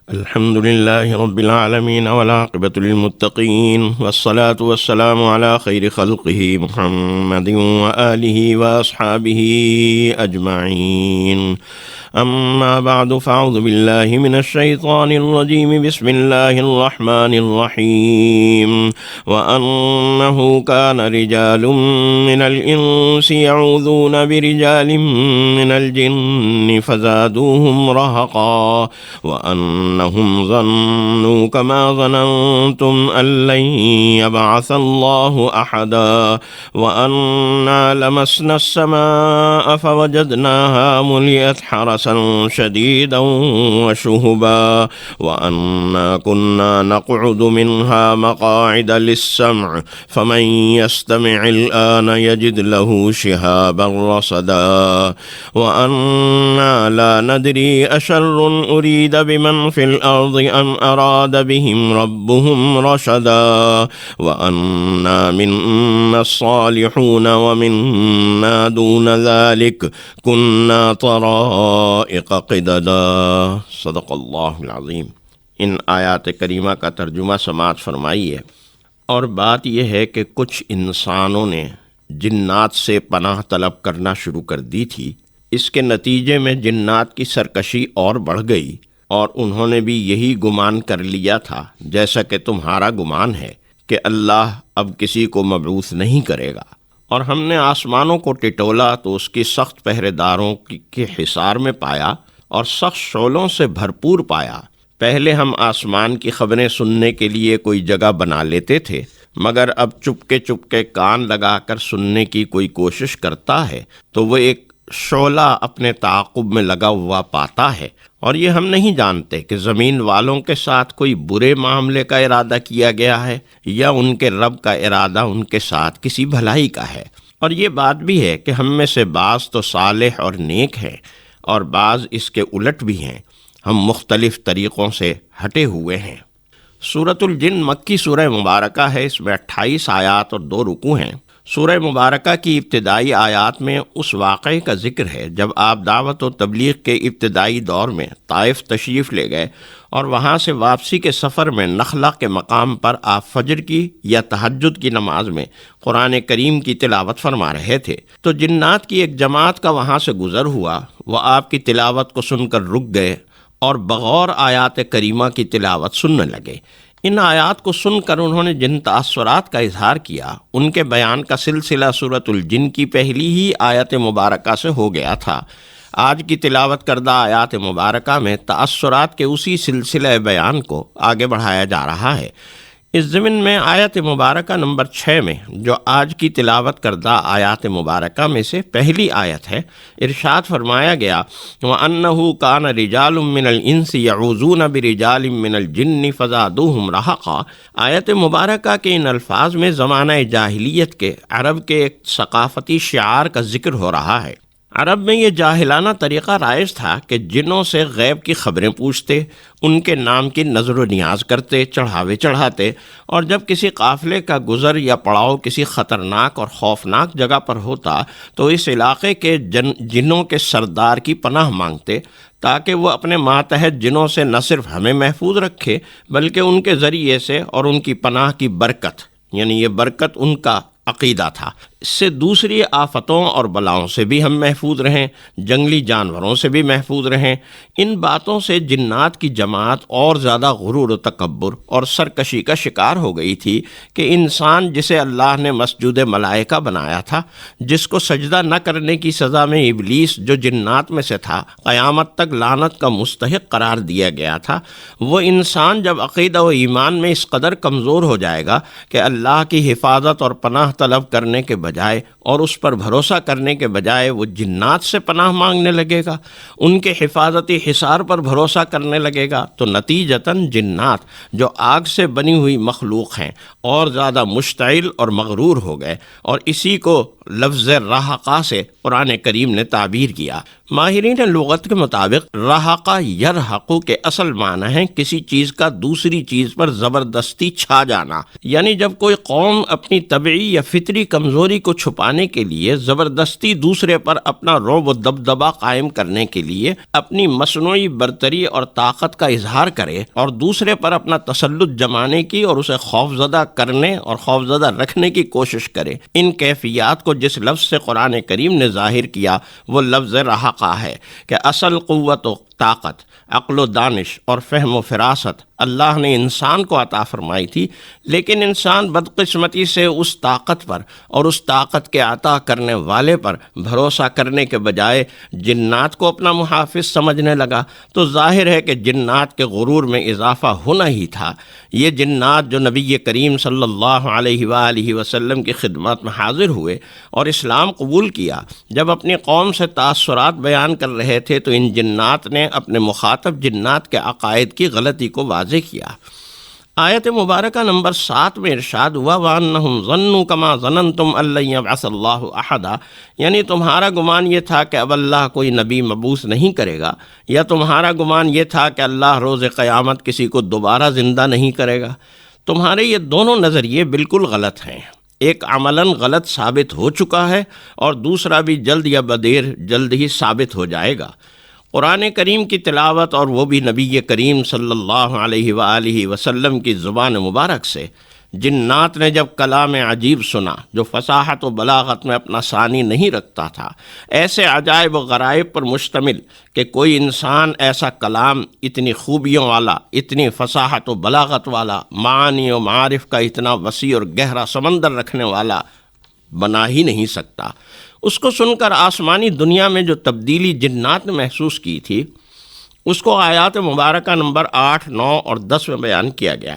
الحمد لله رب العالمين والعاقبة للمتقين والصلاة والسلام على خير خلقه محمد وآله وأصحابه أجمعين. أما بعد فأعوذ بالله من الشيطان الرجيم. بسم الله الرحمن الرحيم. وأنه كان رجال من الإنس يعوذون برجال من الجن فزادوهم رهقا وأنهم ظنوا كما ظننتم أن لن يبعث الله أحدا وأنا لمسنا السماء فوجدناها ملئت حرسا شديدا وشهبا وأنا كنا نقعد منها مقاعد للسمع فمن يستمع الآن يجد له شهابا رصدا وأنا لا ندري أشر أريد بمن في الأرض أم أراد بهم ربهم رشدا وأنا منا الصالحون ومنا دون ذلك كنا طرائق قددا. صدق اللہ العظیم. ان آیات کریمہ کا ترجمہ سماعت فرمائیے. اور بات یہ ہے کہ کچھ انسانوں نے جنات سے پناہ طلب کرنا شروع کر دی تھی. اس کے نتیجے میں جنات کی سرکشی اور بڑھ گئی اور انہوں نے بھی یہی گمان کر لیا تھا جیسا کہ تمہارا گمان ہے کہ اللہ اب کسی کو مبعوث نہیں کرے گا. اور ہم نے آسمانوں کو ٹٹولا تو اس کی سخت پہرے داروں کے حصار میں پایا اور سخت شعلوں سے بھرپور پایا. پہلے ہم آسمان کی خبریں سننے کے لیے کوئی جگہ بنا لیتے تھے، مگر اب چپکے کان لگا کر سننے کی کوئی کوشش کرتا ہے تو وہ ایک شعلہ اپنے تعاقب میں لگا ہوا پاتا ہے. اور یہ ہم نہیں جانتے کہ زمین والوں کے ساتھ کوئی برے معاملے کا ارادہ کیا گیا ہے یا ان کے رب کا ارادہ ان کے ساتھ کسی بھلائی کا ہے. اور یہ بات بھی ہے کہ ہم میں سے بعض تو صالح اور نیک ہیں اور بعض اس کے الٹ بھی ہیں. ہم مختلف طریقوں سے ہٹے ہوئے ہیں. سورۃ الجن مکی سورہ مبارکہ ہے. اس میں 28 آیات اور 2 رکوع ہیں. سورہ مبارکہ کی ابتدائی آیات میں اس واقعے کا ذکر ہے جب آپ دعوت و تبلیغ کے ابتدائی دور میں طائف تشریف لے گئے اور وہاں سے واپسی کے سفر میں نخلہ کے مقام پر آپ فجر کی یا تہجد کی نماز میں قرآن کریم کی تلاوت فرما رہے تھے تو جنات کی ایک جماعت کا وہاں سے گزر ہوا. وہ آپ کی تلاوت کو سن کر رک گئے اور بغور آیات کریمہ کی تلاوت سننے لگے. ان آیات کو سن کر انہوں نے جن تاثرات کا اظہار کیا ان کے بیان کا سلسلہ سورۃ الجن کی پہلی ہی آیت مبارکہ سے ہو گیا تھا. آج کی تلاوت کردہ آیات مبارکہ میں تاثرات کے اسی سلسلہ بیان کو آگے بڑھایا جا رہا ہے. اس ضمن میں آیت مبارکہ نمبر 6 میں جو آج کی تلاوت کردہ آیات مبارکہ میں سے پہلی آیت ہے ارشاد فرمایا گیا وَأَنَّهُ كَانَ رِجَالٌ مِّنَ الْإِنسِ يَعُوذُونَ بِرِجَالٍ مِّنَ الْجِنِّ فَزَادُوهُمْ رَهَقًا. آیت مبارکہ کے ان الفاظ میں زمانہ جاہلیت کے عرب کے ایک ثقافتی شعار کا ذکر ہو رہا ہے. عرب میں یہ جاہلانہ طریقہ رائج تھا کہ جنوں سے غیب کی خبریں پوچھتے، ان کے نام کی نظر و نیاز کرتے، چڑھاوے چڑھاتے، اور جب کسی قافلے کا گزر یا پڑاؤ کسی خطرناک اور خوفناک جگہ پر ہوتا تو اس علاقے کے جنوں کے سردار کی پناہ مانگتے تاکہ وہ اپنے ماتحت جنوں سے نہ صرف ہمیں محفوظ رکھے بلکہ ان کے ذریعے سے اور ان کی پناہ کی برکت، یعنی یہ برکت ان کا عقیدہ تھا، اس سے دوسری آفتوں اور بلاؤں سے بھی ہم محفوظ رہیں، جنگلی جانوروں سے بھی محفوظ رہیں. ان باتوں سے جنات کی جماعت اور زیادہ غرور و تکبر اور سرکشی کا شکار ہو گئی تھی کہ انسان جسے اللہ نے مسجود ملائکہ بنایا تھا، جس کو سجدہ نہ کرنے کی سزا میں ابلیس جو جنات میں سے تھا قیامت تک لعنت کا مستحق قرار دیا گیا تھا، وہ انسان جب عقیدہ و ایمان میں اس قدر کمزور ہو جائے گا کہ اللہ کی حفاظت اور پناہ طلب کرنے کے بجائے اور اس پر بھروسہ کرنے کے بجائے وہ جنات سے پناہ مانگنے لگے گا، ان کے حفاظتی حصار پر بھروسہ کرنے لگے گا، تو نتیجتاً جنات جو آگ سے بنی ہوئی مخلوق ہیں اور زیادہ مشتعل اور مغرور ہو گئے. اور اسی کو لفظ رہقہ سے قرآن کریم نے تعبیر کیا. ماہرین لغت کے مطابق رہقہ یرحقو کے اصل معنی ہے کسی چیز کا دوسری چیز پر زبردستی چھا جانا. یعنی جب کوئی قوم اپنی طبعی یا فطری کمزوری کو چھپانے کے لیے، زبردستی دوسرے پر اپنا رعب و دبدبہ قائم کرنے کے لیے اپنی مصنوعی برتری اور طاقت کا اظہار کرے اور دوسرے پر اپنا تسلط جمانے کی اور اسے خوفزدہ کرنے اور خوفزدہ رکھنے کی کوشش کرے۔ ان کیفیات کو جس لفظ سے قرآن کریم نے ظاہر کیا وہ لفظ رحقہ ہے کہ اصل قوت و طاقت، عقل و دانش اور فہم و فراست اللہ نے انسان کو عطا فرمائی تھی، لیکن انسان بدقسمتی سے اس طاقت پر اور اس طاقت کے عطا کرنے والے پر بھروسہ کرنے کے بجائے جنات کو اپنا محافظ سمجھنے لگا، تو ظاہر ہے کہ جنات کے غرور میں اضافہ ہونا ہی تھا۔ یہ جنات جو نبی کریم صلی اللہ علیہ وآلہ وسلم کی خدمت میں حاضر ہوئے اور اسلام قبول کیا، جب اپنی قوم سے تاثرات بیان کر رہے تھے تو ان جنات نے اپنے مخاطب جنات کے عقائد کی غلطی کو واضح کیا۔ آیت مبارکہ نمبر 7 میں ارشاد ہوا وَأَنَّهُمْ ظَنُّوا كَمَا ظَنَنْتُمْ أَن لَّن يَبْعَثَ اللَّهُ أَحَدًا، یعنی تمہارا گمان یہ تھا کہ اب اللہ کوئی نبی مبعوث نہیں کرے گا، یا تمہارا گمان یہ تھا کہ اللہ روز قیامت کسی کو دوبارہ زندہ نہیں کرے گا۔ تمہارے یہ دونوں نظریے بالکل غلط ہیں۔ ایک عملاً غلط ثابت ہو چکا ہے اور دوسرا بھی جلد یا بدیر جلد ہی ثابت ہو جائے گا۔ قرآن کریم کی تلاوت، اور وہ بھی نبی کریم صلی اللہ علیہ وآلہ وسلم کی زبان مبارک سے، جنات نے جب کلام عجیب سنا جو فصاحت و بلاغت میں اپنا ثانی نہیں رکھتا تھا، ایسے عجائب و غرائب پر مشتمل کہ کوئی انسان ایسا کلام اتنی خوبیوں والا، اتنی فصاحت و بلاغت والا، معانی و معارف کا اتنا وسیع اور گہرا سمندر رکھنے والا بنا ہی نہیں سکتا۔ اس کو سن کر آسمانی دنیا میں جو تبدیلی جنات نے محسوس کی تھی، اس کو آیات مبارکہ نمبر 8، 9 اور 10 میں بیان کیا گیا۔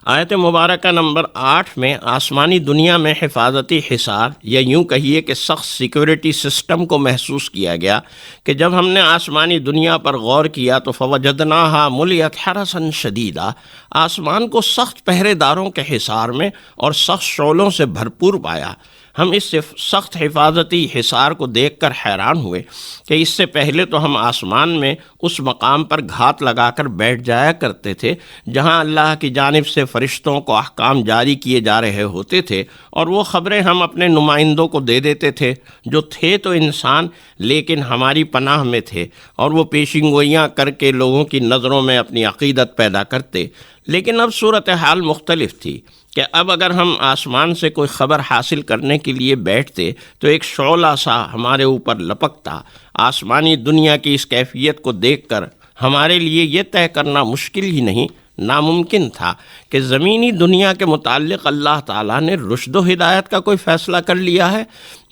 آیت مبارکہ نمبر 8 میں آسمانی دنیا میں حفاظتی حصار، یا یوں کہیے کہ سخت سیکورٹی سسٹم کو محسوس کیا گیا کہ جب ہم نے آسمانی دنیا پر غور کیا تو فوجدناها ملیت حرسا شدیدا، آسمان کو سخت پہرے داروں کے حصار میں اور سخت شعلوں سے بھرپور پایا۔ ہم اس سخت حفاظتی حصار کو دیکھ کر حیران ہوئے کہ اس سے پہلے تو ہم آسمان میں اس مقام پر گھات لگا کر بیٹھ جایا کرتے تھے جہاں اللہ کی جانب سے فرشتوں کو احکام جاری کیے جا رہے ہوتے تھے، اور وہ خبریں ہم اپنے نمائندوں کو دے دیتے تھے جو تھے تو انسان لیکن ہماری پناہ میں تھے، اور وہ پیشین گوئیاں کر کے لوگوں کی نظروں میں اپنی عقیدت پیدا کرتے۔ لیکن اب صورتحال مختلف تھی کہ اب اگر ہم آسمان سے کوئی خبر حاصل کرنے کے لیے بیٹھتے تو ایک شعلہ سا ہمارے اوپر لپکتا۔ آسمانی دنیا کی اس کیفیت کو دیکھ کر ہمارے لیے یہ طے کرنا مشکل ہی نہیں، ناممکن تھا کہ زمینی دنیا کے متعلق اللہ تعالیٰ نے رشد و ہدایت کا کوئی فیصلہ کر لیا ہے،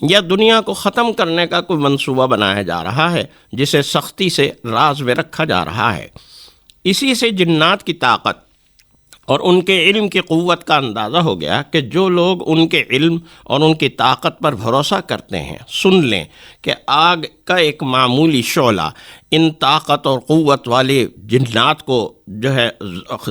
یا دنیا کو ختم کرنے کا کوئی منصوبہ بنایا جا رہا ہے جسے سختی سے راز میں رکھا جا رہا ہے۔ اسی سے جنات کی طاقت اور ان کے علم کی قوت کا اندازہ ہو گیا کہ جو لوگ ان کے علم اور ان کی طاقت پر بھروسہ کرتے ہیں، سن لیں کہ آگ کا ایک معمولی شعلہ ان طاقت اور قوت والے جنات کو جو ہے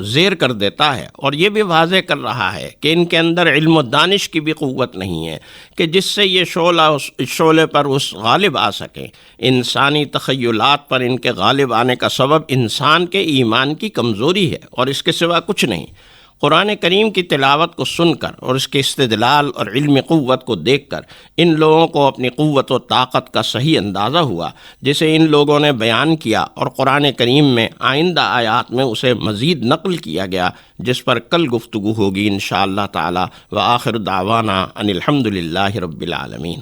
زیر کر دیتا ہے، اور یہ بھی واضح کر رہا ہے کہ ان کے اندر علم و دانش کی بھی قوت نہیں ہے کہ جس سے یہ شعلہ اس شعلے پر اس غالب آ سکیں۔ انسانی تخیلات پر ان کے غالب آنے کا سبب انسان کے ایمان کی کمزوری ہے اور اس کے سوا کچھ نہیں۔ قرآن کریم کی تلاوت کو سن کر اور اس کے استدلال اور علمی قوت کو دیکھ کر ان لوگوں کو اپنی قوت و طاقت کا صحیح اندازہ ہوا جسے ان لوگوں نے بیان کیا، اور قرآن کریم میں آئندہ آیات میں اسے مزید نقل کیا گیا جس پر کل گفتگو ہوگی انشاءاللہ تعالی۔ وآخر دعوانا ان الحمد للہ رب العالمین۔